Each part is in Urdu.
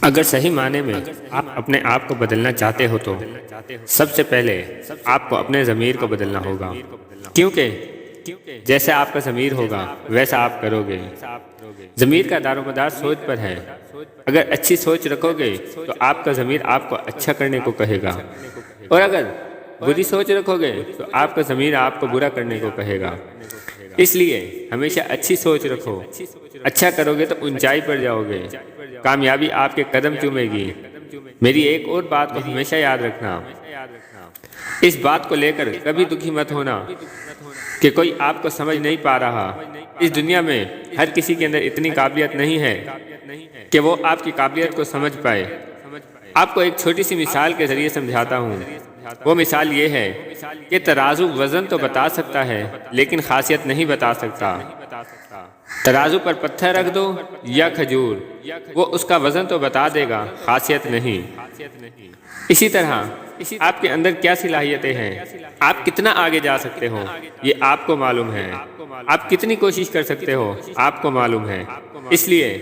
اگر صحیح معنی میں آپ اپنے آپ کو بدلنا چاہتے ہو تو سب سے پہلے آپ کو اپنے ضمیر کو بدلنا ہوگا، کیونکہ جیسے آپ کا ضمیر ہوگا ویسا آپ کرو گے۔ ضمیر کا دار و مدار سوچ پر ہے۔ اگر اچھی سوچ رکھو گے تو آپ کا ضمیر آپ کو اچھا کرنے کو کہے گا، اور اگر بری سوچ رکھو گے تو آپ کا ضمیر آپ کو برا کرنے کو کہے گا۔ اس لیے ہمیشہ اچھی سوچ رکھو، اچھا کرو گے تو اونچائی پر جاؤ گے، کامیابی آپ کے قدم چومے گی۔ میری ایک اور بات کو ہمیشہ یاد رکھنا، اس بات کو لے کر کبھی دکھی مت ہونا کہ کوئی آپ کو سمجھ نہیں پا رہا۔ اس دنیا میں ہر کسی کے اندر اتنی قابلیت نہیں ہے کہ وہ آپ کی قابلیت کو سمجھ پائے۔ آپ کو ایک چھوٹی سی مثال کے ذریعے سمجھاتا ہوں۔ وہ مثال یہ ہے کہ ترازو وزن تو بتا سکتا ہے لیکن خاصیت نہیں بتا سکتا۔ ترازو پر پتھر رکھ دو یا کھجور، وہ اس کا وزن تو بتا دے گا، خاصیت نہیں۔ اسی طرح آپ کے اندر کیا صلاحیتیں ہیں، آپ کتنا آگے جا سکتے ہو، یہ آپ کو معلوم ہے۔ آپ کتنی کوشش کر سکتے ہو، آپ کو معلوم ہے۔ اس لیے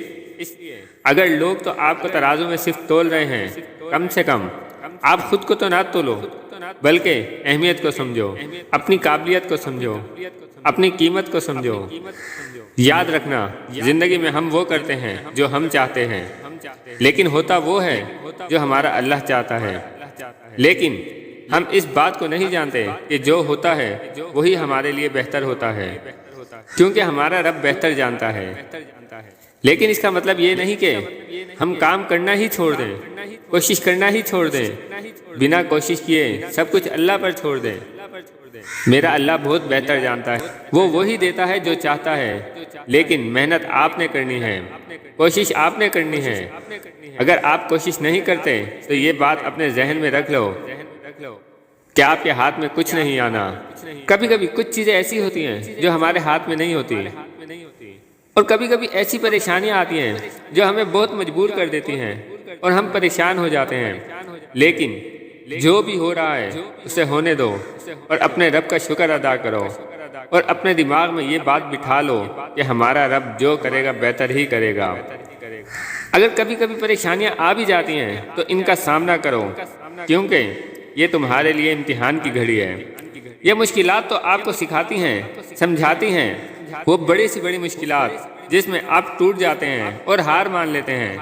اگر لوگ تو آپ کو ترازو میں صرف تول رہے ہیں، کم سے کم آپ خود کو تو نہ تولو، بلکہ اہمیت کو سمجھو، اپنی قابلیت کو سمجھو، اپنی قیمت کو سمجھو۔ یاد رکھنا، زندگی میں ہم وہ کرتے ہیں جو ہم چاہتے ہیں، لیکن ہوتا وہ ہے جو ہمارا اللہ چاہتا ہے۔ لیکن ہم اس بات کو نہیں جانتے کہ جو ہوتا ہے وہی ہمارے لیے بہتر ہوتا ہے، کیونکہ ہمارا رب بہتر جانتا ہے۔ لیکن اس کا مطلب یہ نہیں کہ ہم کام کرنا ہی چھوڑ دیں، کوشش کرنا ہی چھوڑ دیں، بنا کوشش کیے سب کچھ اللہ پر چھوڑ دیں۔ میرا اللہ بہت بہتر جانتا ہے، وہ وہی دیتا ہے جو چاہتا ہے، لیکن محنت آپ نے کرنی ہے، کوشش آپ نے کرنی ہے۔ اگر آپ کوشش نہیں کرتے تو یہ بات اپنے ذہن میں رکھ لو کہ آپ کے ہاتھ میں کچھ نہیں آنا۔ کبھی کبھی کچھ چیزیں ایسی ہوتی ہیں جو ہمارے ہاتھ میں نہیں ہوتی، اور کبھی کبھی ایسی پریشانیاں آتی ہیں جو ہمیں بہت مجبور کر دیتی ہیں اور ہم پریشان ہو جاتے ہیں۔ لیکن جو بھی ہو رہا ہے اسے ہونے دو اور اپنے رب کا شکر ادا کرو، اور اپنے دماغ میں یہ بات بٹھا لو کہ ہمارا رب جو کرے گا بہتر ہی کرے گا۔ اگر کبھی کبھی پریشانیاں آ بھی جاتی ہیں تو ان کا سامنا کرو، کیونکہ یہ تمہارے لیے امتحان کی گھڑی ہے۔ یہ مشکلات تو آپ کو سکھاتی ہیں، سمجھاتی ہیں۔ وہ بڑی سی بڑی مشکلات جس میں آپ ٹوٹ جاتے ہیں اور ہار مان لیتے ہیں،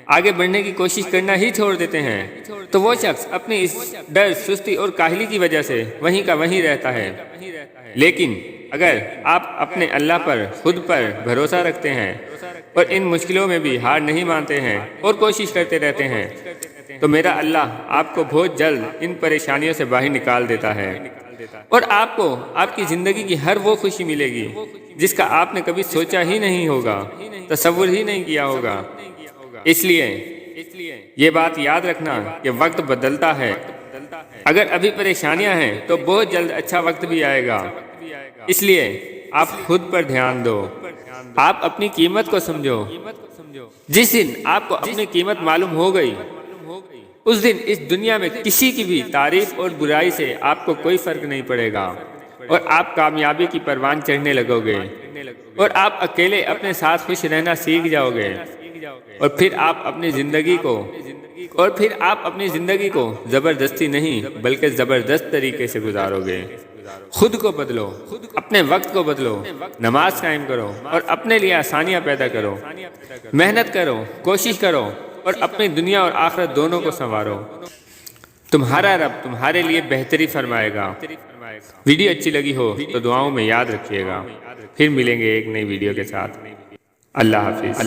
آگے بڑھنے کی کوشش کرنا ہی چھوڑ دیتے ہیں، تو وہ شخص اپنی اس ڈر، سستی اور کاہلی کی وجہ سے وہیں کا وہیں رہتا ہے۔ لیکن اگر آپ اپنے اللہ پر، خود پر بھروسہ رکھتے ہیں اور ان مشکلوں میں بھی ہار نہیں مانتے ہیں اور کوشش کرتے رہتے ہیں، تو میرا اللہ آپ کو بہت جلد ان پریشانیوں سے باہر نکال دیتا ہے، اور آپ کو آپ کی زندگی کی ہر وہ خوشی ملے گی جس کا آپ نے کبھی سوچا ہی نہیں ہوگا، تصور ہی نہیں کیا ہوگا۔ اس لیے یہ بات یاد رکھنا کہ وقت بدلتا ہے۔ اگر ابھی پریشانیاں ہیں تو بہت جلد اچھا وقت بھی آئے گا۔ اس لیے آپ خود پر دھیان دو، آپ اپنی قیمت کو سمجھو۔ جس دن آپ کو اپنی قیمت معلوم ہو گئی، اس دن اس دنیا میں کسی کی بھی تعریف اور برائی سے آپ کو کوئی فرق نہیں پڑے گا، اور آپ کامیابی کی پروان چڑھنے لگو گے، اور آپ اکیلے اپنے ساتھ خوش رہنا سیکھ جاؤ گے، اور پھر آپ اپنی زندگی کو زبردستی نہیں بلکہ زبردست طریقے سے گزارو گے۔ خود کو بدلو، اپنے وقت کو بدلو، نماز قائم کرو اور اپنے لیے آسانیاں پیدا کرو، محنت کرو، کوشش کرو، اور اپنی دنیا اور آخرت دونوں کو سنوارو۔ تمہارا رب تمہارے لیے بہتری فرمائے گا۔ ویڈیو اچھی لگی ہو تو دعاؤں میں یاد رکھیے گا۔ پھر ملیں گے ایک نئی ویڈیو کے ساتھ۔ اللہ حافظ۔